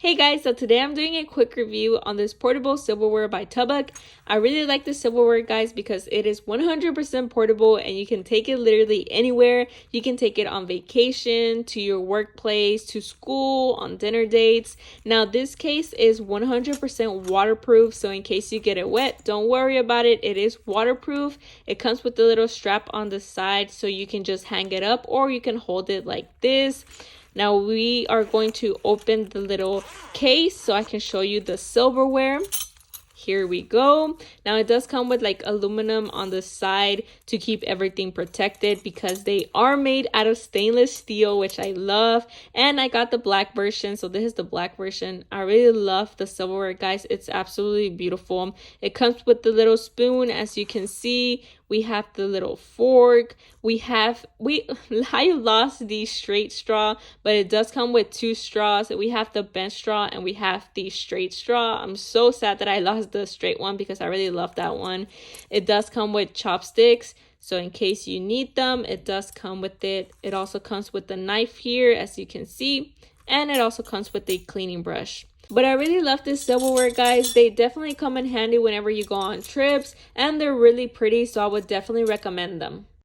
Hey guys, so today I'm doing a quick review on this portable silverware by Topbooc. I really like this silverware, guys, because it is 100% portable and you can take it literally anywhere. You can take it on vacation, to your workplace, to school, on dinner dates. Now this case is 100% waterproof, so in case you get it wet, don't worry about it. It is waterproof. It comes with a little strap on the side so you can just hang it up or you can hold it like this. Now we are going to open the little case so I can show you the silverware. Here we go. Now it does come with like aluminum on the side to keep everything protected because they are made out of stainless steel, which I love. And I got the black version, so this is the black version. I really love the silverware, guys. It's absolutely beautiful. It comes with the little spoon, as you can see. We have the little fork. I lost the straight straw, but it does come with two straws. We have the bent straw and we have the straight straw. I'm so sad that I lost the straight one because I really love that one. It does come with chopsticks, so in case you need them, it does come with it. It also comes with the knife here, as you can see, and it also comes with a cleaning brush. But I really love this silverware, guys. They definitely come in handy whenever you go on trips, and they're really pretty, so I would definitely recommend them.